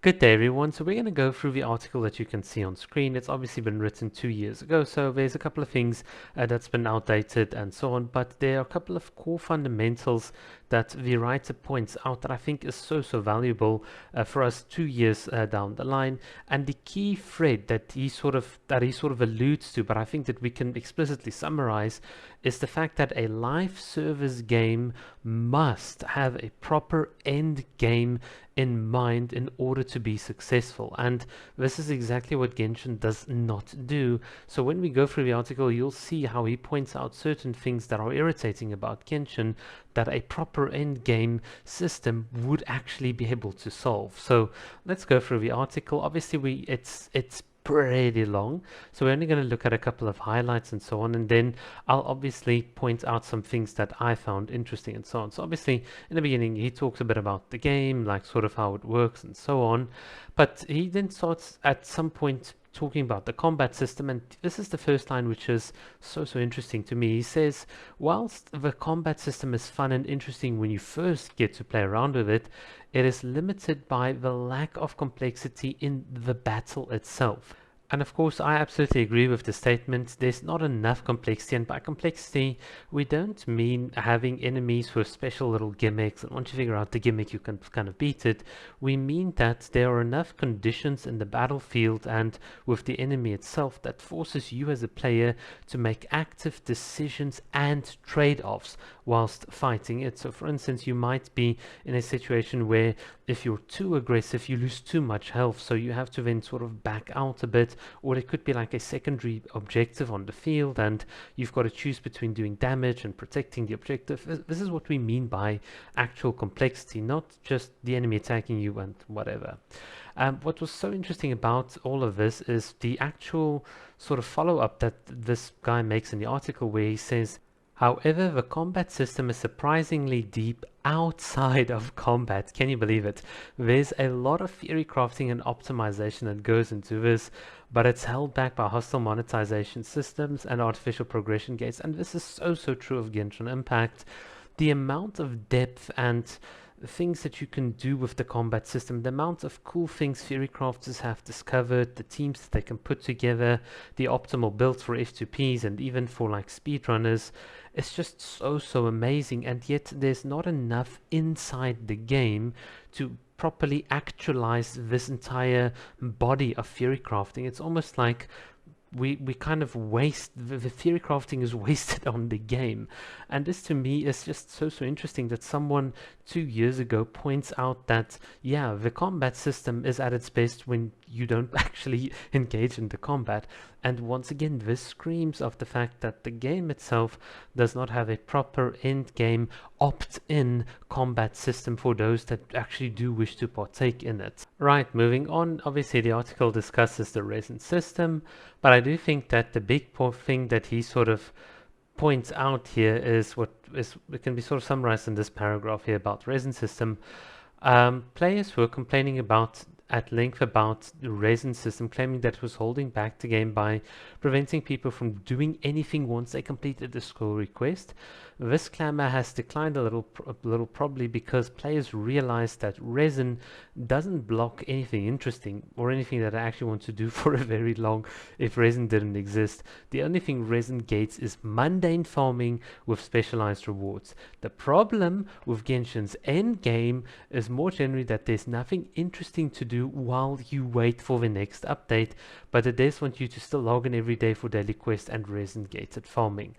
Good day, everyone. So we're going to go through the article that you can see on screen. It's obviously been written 2 years ago, so there's a couple of things that's been outdated and so on, but there are a couple of core fundamentals that the writer points out that I think is so valuable for us 2 years down the line. And the key thread that he sort of alludes to, but I think that we can explicitly summarize, is the fact that a live service game must have a proper end game in mind in order to be successful, and this is exactly what Genshin does not do. So when we go through the article, you'll see how he points out certain things that are irritating about Genshin that a proper end game system would actually be able to solve. So let's go through the article. Obviously it's pretty long, so we're only going to look at a couple of highlights and so on, and then I'll obviously point out some things that I found interesting and so on. So obviously in the beginning he talks a bit about the game, like sort of how it works and so on, but he then starts at some point talking about the combat system, and this is the first line which is so interesting to me. He says, whilst the combat system is fun and interesting when you first get to play around with it, it is limited by the lack of complexity in the battle itself. And of course, I absolutely agree with the statement. There's not enough complexity, and by complexity, we don't mean having enemies with special little gimmicks, and once you figure out the gimmick, you can kind of beat it. We mean that there are enough conditions in the battlefield and with the enemy itself that forces you as a player to make active decisions and trade-offs whilst fighting it. So for instance, you might be in a situation where if you're too aggressive, you lose too much health, so you have to then sort of back out a bit, or it could be like a secondary objective on the field and you've got to choose between doing damage and protecting the objective. This is what we mean by actual complexity, not just the enemy attacking you and whatever. What was so interesting about all of this is the actual sort of follow-up that this guy makes in the article, where he says, however, the combat system is surprisingly deep outside of combat. Can you believe it? There's a lot of theory crafting and optimization that goes into this, but it's held back by hostile monetization systems and artificial progression gates. And this is so true of Genshin Impact. The amount of depth and things that you can do with the combat system, the amount of cool things theory crafters have discovered, the teams that they can put together, the optimal builds for F2Ps and even for like speedrunners, it's just so amazing. And yet there's not enough inside the game to properly actualize this entire body of theory crafting. It's almost like we kind of waste the theory crafting is wasted on the game. And this to me is just so interesting that someone 2 years ago points out that yeah, the combat system is at its best when you don't actually engage in the combat. And once again, this screams of the fact that the game itself does not have a proper end game opt-in combat system for those that actually do wish to partake in it. Right, moving on, obviously the article discusses the resin system, but I do think that the big thing that he sort of points out here is what is it can be sort of summarized in this paragraph here about resin system. Players were complaining about at length about the resin system, claiming that it was holding back the game by preventing people from doing anything once they completed the scroll request. This clamor has declined a little probably because players realized that resin doesn't block anything interesting or anything that I actually want to do for a very long if resin didn't exist. The only thing resin gates is mundane farming with specialized rewards. The problem with Genshin's end game is more generally that there's nothing interesting to do while you wait for the next update, but it does want you to still log in every day for daily quests and resin gated farming.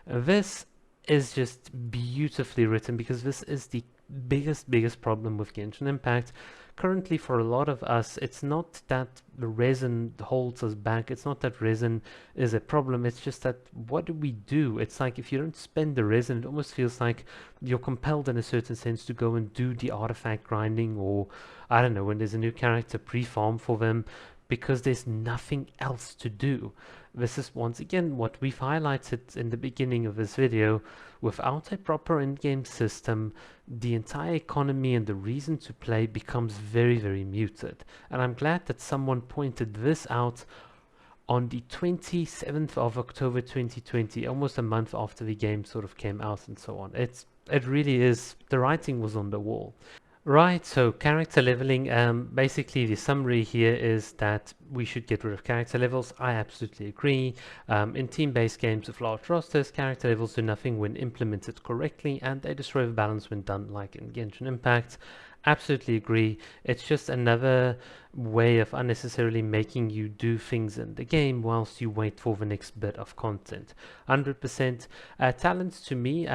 This is just beautifully written because this is the biggest problem with Genshin Impact. Currently, for a lot of us, it's not that the resin holds us back, it's not that resin is a problem, it's just that what do we do? It's like if you don't spend the resin, it almost feels like you're compelled in a certain sense to go and do the artifact grinding, or I don't know, when there's a new character, pre-farm for them, because there's nothing else to do. This is once again what we've highlighted in the beginning of this video. Without a proper in-game system, the entire economy and the reason to play becomes very muted. And I'm glad that someone pointed this out on the 27th of October 2020, almost a month after the game sort of came out and so on. It really is, the writing was on the wall. Right, so character leveling, basically the summary here is that we should get rid of character levels. I absolutely agree. In team-based games with large rosters, character levels do nothing when implemented correctly, and they destroy the balance when done, like in Genshin Impact. Absolutely agree. It's just another way of unnecessarily making you do things in the game whilst you wait for the next bit of content. 100%. Talents to me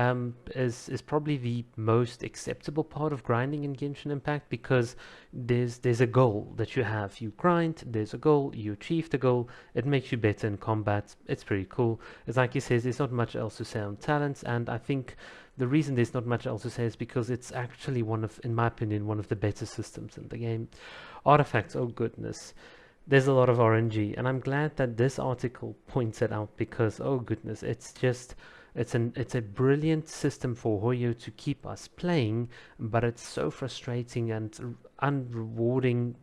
is probably the most acceptable part of grinding in Genshin Impact because there's a goal that you have. You grind, there's a goal, you achieve the goal, it makes you better in combat. It's pretty cool. It's like he says, there's not much else to say on talents, and I think the reason there's not much else to say is because it's actually one of, in my opinion, one of the better systems in the game. Artifacts, oh goodness, there's a lot of RNG, and I'm glad that this article points it out because, oh goodness, it's just it's a brilliant system for Hoyo to keep us playing, but it's so frustrating and unrewarding.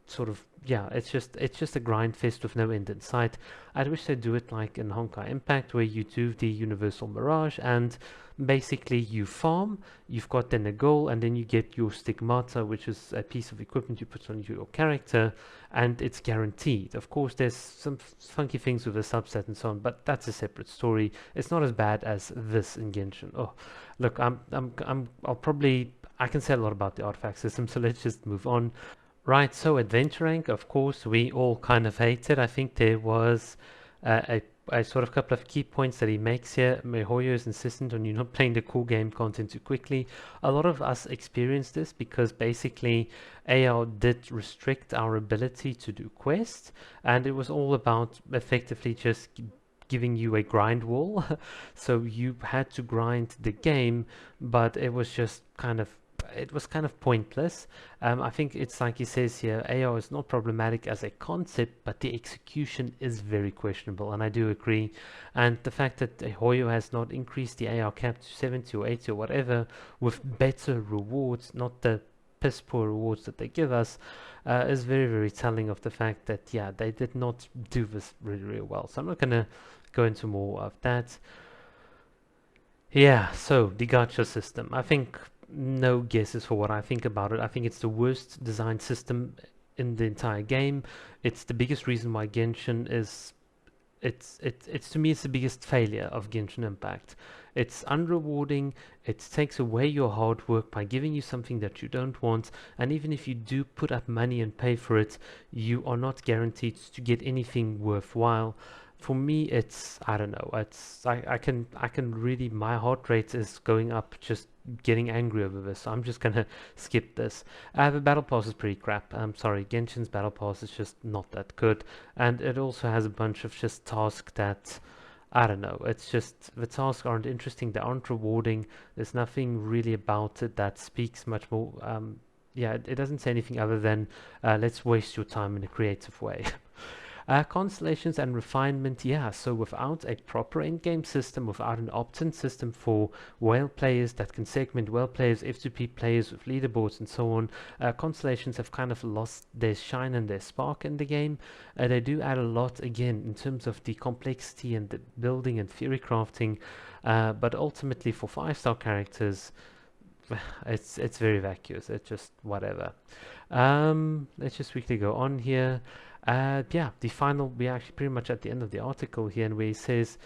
Sort of, yeah, it's just a grind fest with no end in sight. I wish they'd do it like in Honkai Impact, where you do the Universal Mirage and basically you farm, you've got then a goal, and then you get your stigmata, which is a piece of equipment you put on your character, and it's guaranteed. Of course, there's some funky things with the subset and so on, but that's a separate story. It's not as bad as this in Genshin. Oh, look, I'll probably, I can say a lot about the artifact system, so let's just move on. Right, so adventure rank, of course, we all kind of hated. I think there was a sort of couple of key points that he makes here. Mihoyo is insistent on you not playing the cool game content too quickly. A lot of us experienced this because basically AR did restrict our ability to do quests, and it was all about effectively just giving you a grind wall. So you had to grind the game, but it was kind of pointless. I think it's like he says here, AR is not problematic as a concept, but the execution is very questionable, and I do agree. And the fact that Hoyo has not increased the AR cap to 70 or 80 or whatever with better rewards, not the piss poor rewards that they give us, is very, very telling of the fact that, yeah, they did not do this really, really well. So I'm not going to go into more of that. Yeah, so the gacha system. I think no guesses for what I think about it. I think it's the worst designed system in the entire game. It's the biggest reason why Genshin is it's to me it's the biggest failure of Genshin Impact. It's unrewarding, it takes away your hard work by giving you something that you don't want, and even if you do put up money and pay for it, you are not guaranteed to get anything worthwhile. For me, it's I don't know. I can really my heart rate is going up just getting angry over this. So I'm just gonna skip this. The battle pass is pretty crap. I'm sorry, Genshin's battle pass is just not that good, and it also has a bunch of just tasks that I don't know. It's just the tasks aren't interesting. They aren't rewarding. There's nothing really about it that speaks much more. Yeah, it doesn't say anything other than let's waste your time in a creative way. Constellations and refinement, yeah. So without a proper endgame system, without an opt-in system for whale players that can segment whale players, F2P players with leaderboards and so on, Constellations have kind of lost their shine and their spark in the game. They do add a lot again in terms of the complexity and the building and theory crafting, but ultimately for 5-star characters, it's very vacuous. It's just whatever. Let's just quickly go on here. Yeah, the final, we're actually pretty much at the end of the article here, and where he says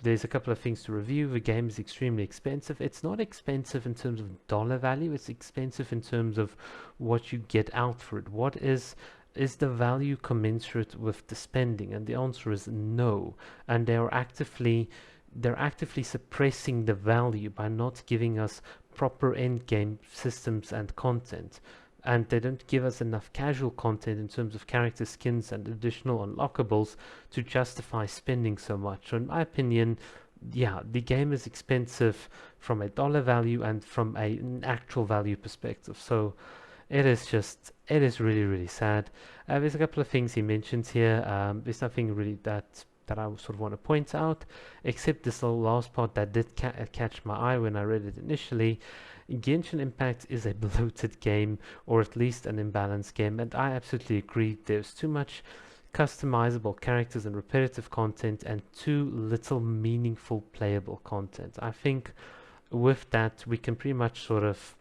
there's a couple of things to review. The game is extremely expensive. It's not expensive in terms of dollar value, it's expensive in terms of what you get out for it. What is the value commensurate with the spending? And the answer is no. And they're actively suppressing the value by not giving us proper end game systems and content, and they don't give us enough casual content in terms of character skins and additional unlockables to justify spending so much. So in my opinion, yeah, the game is expensive from a dollar value and from an actual value perspective. So it is really, really sad. There's a couple of things he mentions here. There's nothing really that I sort of want to point out, except this little last part that did catch my eye when I read it initially. Genshin Impact is a bloated game, or at least an imbalanced game, and I absolutely agree. There's too much customizable characters and repetitive content, and too little meaningful playable content. I think with that, we can pretty much sort of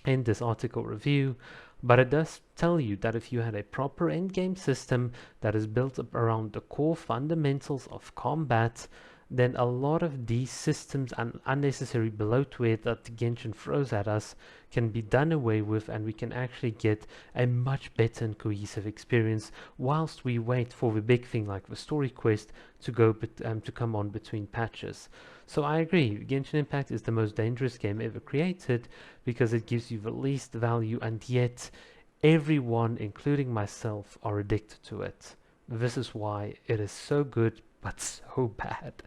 in this article review, but it does tell you that if you had a proper endgame system that is built up around the core fundamentals of combat, then a lot of these systems and unnecessary bloatware that Genshin throws at us can be done away with, and we can actually get a much better and cohesive experience whilst we wait for the big thing like the story quest to to come on between patches. So I agree, Genshin Impact is the most dangerous game ever created because it gives you the least value, and yet everyone, including myself, are addicted to it. This is why it is so good but so bad.